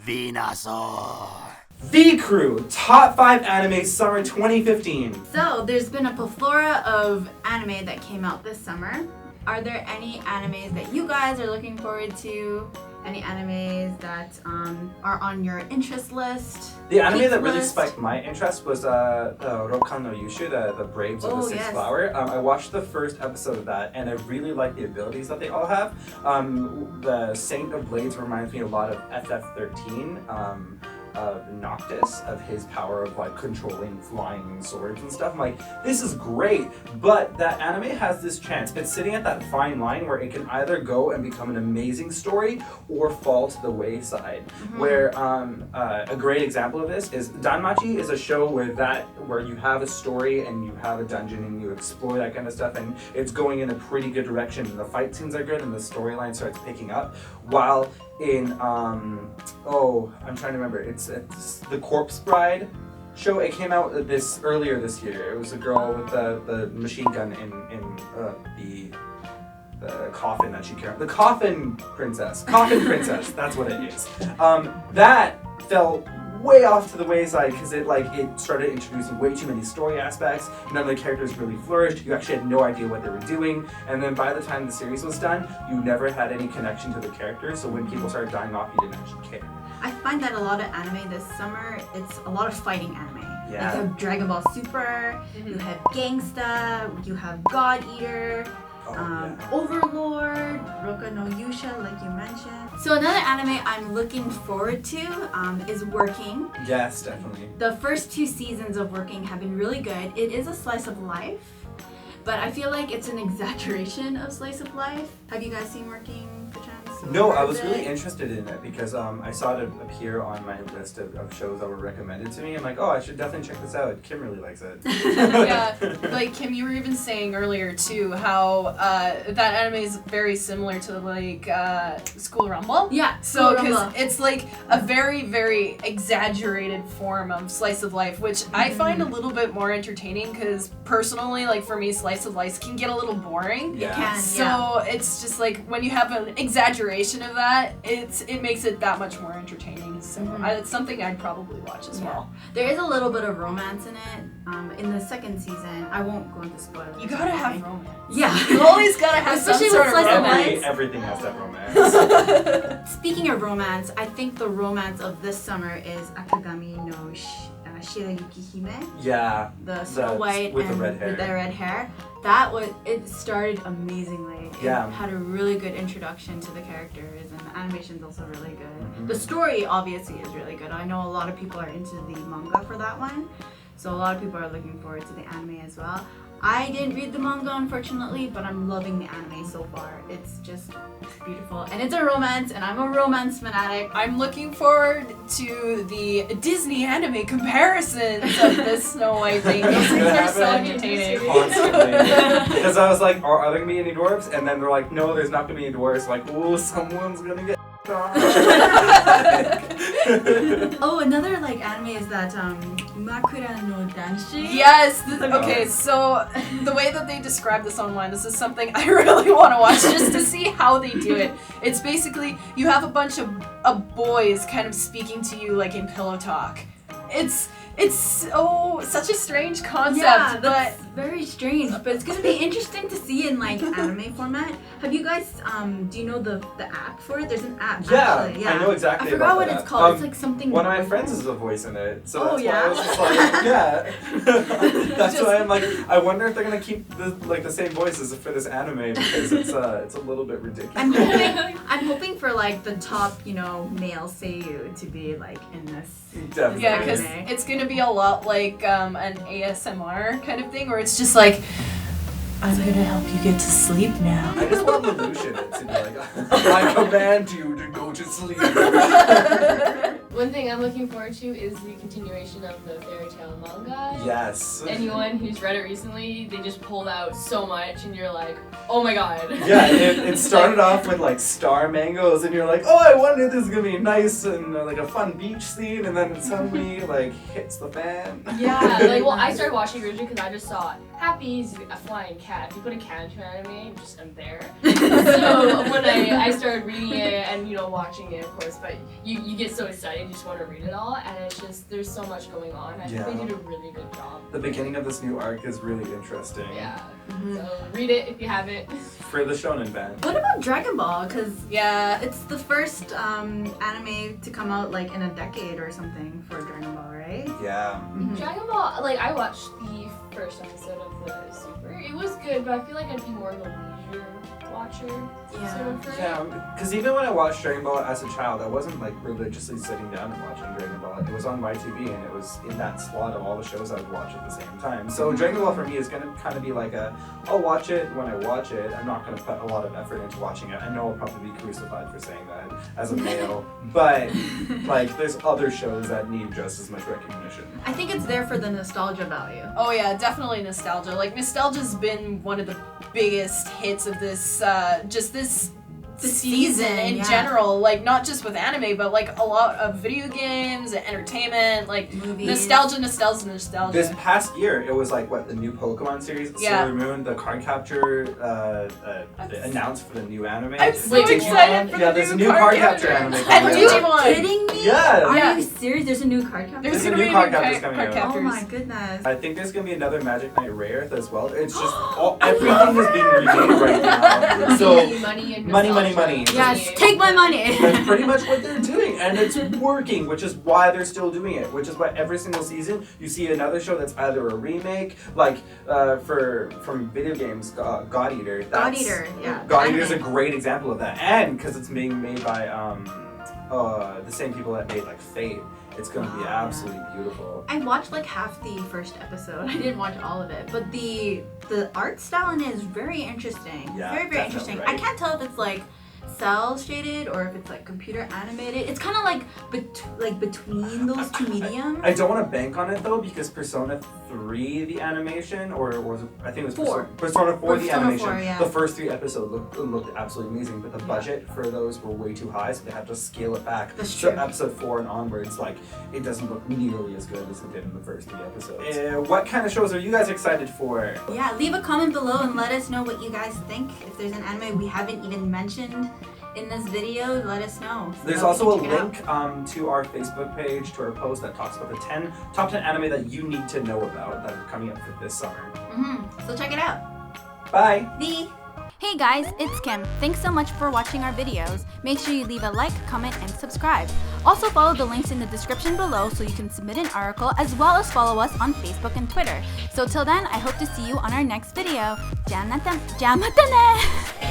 VCrew, Top 5 Anime Summer 2015. So, there's been a plethora of anime that came out this summer. Are there any animes that you guys are looking forward to? Any animes that are on your interest list? The anime that really spiked my interest was Rokkan no Yushu, the Braves of the Sixth Flower. I watched the first episode of that, and I really like the abilities that they all have. The Saint of Blades reminds me a lot of FF13. Of Noctis, of his power of like controlling flying swords and stuff. I'm like, this is great, but that anime has this chance. It's sitting at that fine line where it can either go and become an amazing story or fall to the wayside. Where a great example of this is Danmachi is a show where you have a story and you have a dungeon and you explore that kind of stuff, and it's going in a pretty good direction, and the fight scenes are good and the storyline starts picking up. While in I'm trying to remember, it's the Corpse Bride show. It came out earlier this year. It was a girl with the machine gun in the coffin that she carried. The Coffin Princess. That's what it is. That fell way off to the wayside because it started introducing way too many story aspects. None of the characters really flourished. You actually had no idea what they were doing, and then by the time the series was done, you never had any connection to the characters. So when people started dying off, you didn't actually care. I find that a lot of anime this summer, it's a lot of fighting anime. Yeah. Like you have Dragon Ball Super, you have Gangsta, you have God Eater, Overlord, Rokkan no Yusha, like you mentioned. So another anime I'm looking forward to is Working. Yes, definitely. The first 2 seasons of Working have been really good. It is a slice of life, but I feel like it's an exaggeration of slice of life. Have you guys seen Working, perchance? No, I was really interested in it because I saw it appear on my list of shows that were recommended to me. I'm like, I should definitely check this out. Kim really likes it. Yeah, like Kim, you were even saying earlier too how that anime is very similar to like School Rumble. Yeah, so because it's like a very, very exaggerated form of slice of life, which I find a little bit more entertaining because personally, like for me, slice of life can get a little boring. Yeah. It can, so it's just like when you have an exaggeration of that, it makes it that much more entertaining. So it's something I'd probably watch as well. There is a little bit of romance in it. In the second season, I won't go into spoilers. You gotta have romance. Yeah, you always gotta have especially some with sort of slice of romance. life. Everything has that romance. Speaking of romance, I think the romance of this summer is Akagami no Shirayuki Hime. Yeah. The Snow White with and the red hair. with the red hair. It started amazingly. It had a really good introduction to the characters, and the animation's also really good. The story obviously is really good. I know a lot of people are into the manga for that one, so a lot of people are looking forward to the anime as well. I didn't read the manga, unfortunately, but I'm loving the anime so far. It's just beautiful. And it's a romance, and I'm a romance fanatic. I'm looking forward to the Disney anime comparisons of this Snow White thing. Those things are so entertaining. Constantly. Because I was like, are there going to be any dwarves? And then they're like, no, there's not going to be any dwarves. Like, ooh, someone's going to get Oh, another anime is that Makura no Danshi. Yes. Okay, so the way that they describe this online, this is something I really want to watch just to see how they do it. It's basically you have a bunch of boys kind of speaking to you like in pillow talk. It's such a strange concept, but very strange. But it's gonna be interesting to see in anime format. Have you guys do you know the app for it? There's an app. Yeah, actually. Yeah. I know exactly. I forgot what that it's app. called. It's like something. One of my friends is a voice in it, so that's why yeah? I was just like, yeah. That's why I'm like, I wonder if they're gonna keep the same voices for this anime because it's a little bit ridiculous. I'm hoping for the top male seiyuu to be in this. Definitely. Yeah, because it's gonna be a lot like an ASMR kind of thing, where it's just like, I'm gonna help you get to sleep now. I just want Lelouch in it to be like, I command you to go to sleep. One thing I'm looking forward to is the continuation of the fairy tale manga. Yes. Anyone who's read it recently, they just pulled out so much, and you're like, oh my god. Yeah, it started off with like star mangoes, and you're like, oh, I wonder if this is gonna be nice and like a fun beach scene, and then it suddenly like hits the fan. Yeah, like, well, I started watching originally because I just saw Happy's a flying cat. If you put a cat into an anime, just I'm there. So when I started reading it and, you know, watching it, of course, but you get so excited, you just want to read it all, and it's just, there's so much going on. I think they did a really good job. The beginning of this new arc is really interesting. Yeah. So read it if you haven't. For the shonen fan. What about Dragon Ball? Because it's the first anime to come out like in a decade or something for Dragon Ball, right? Yeah. Dragon Ball, like, I watched the first episode of the Super. It was good, but I feel like I'd be more of a leisure watcher. Yeah, because even when I watched Dragon Ball as a child, I wasn't like religiously sitting down and watching Dragon Ball. It was on YTV, and it was in that slot of all the shows I would watch at the same time. So Dragon Ball for me is gonna kind of be like I'll watch it when I watch it. I'm not gonna put a lot of effort into watching it. I know I'll probably be crucified for saying that as a male, but like there's other shows that need just as much recognition. I think it's there for the nostalgia value. Oh yeah, definitely nostalgia. Like nostalgia's been one of the biggest hits of this the season in general, like not just with anime, but like a lot of video games and entertainment, like movies. Nostalgia. This past year, it was like what, the new Pokemon series, Sailor Moon, the card capture announced for the new anime. I'm so excited for there's a new card capture anime. Are you kidding me? Yeah. Are you serious? There's a new card capture? There's a new card capture coming out. Oh my goodness. I think there's gonna be another Magic Knight Rare as well. It's just everything is being remade right now. So money. Yes, take my money. That's pretty much what they're doing, and it's working, which is why they're still doing it. Which is why every single season you see another show that's either a remake, like from video games, God Eater. God Eater is a great example of that, and because it's being made by the same people that made like Fate. It's going to be absolutely beautiful. I watched like half the first episode. I didn't watch all of it, but the art style in it is very interesting. Yeah, very interesting. Right. I can't tell if it's like cel shaded or if it's like computer animated. It's kind of like between those two mediums. I don't want to bank on it though, because Persona 3 the animation, or was it, I think it was Persona 4 the animation. 4, the first 3 episodes looked absolutely amazing, but the budget for those were way too high, so they had to scale it back. That's true. So episode 4 and onwards, like it doesn't look nearly as good as it did in the first 3 episodes. What kind of shows are you guys excited for? Yeah, leave a comment below and let us know what you guys think. If there's an anime we haven't even mentioned in this video, let us know. So there's also a link to our Facebook page, to our post that talks about the top 10 anime that you need to know about that are coming up for this summer. So check it out. Bye. Hey guys, it's Kim. Thanks so much for watching our videos. Make sure you leave a like, comment, and subscribe. Also follow the links in the description below so you can submit an article, as well as follow us on Facebook and Twitter. So till then, I hope to see you on our next video. Jamata ne!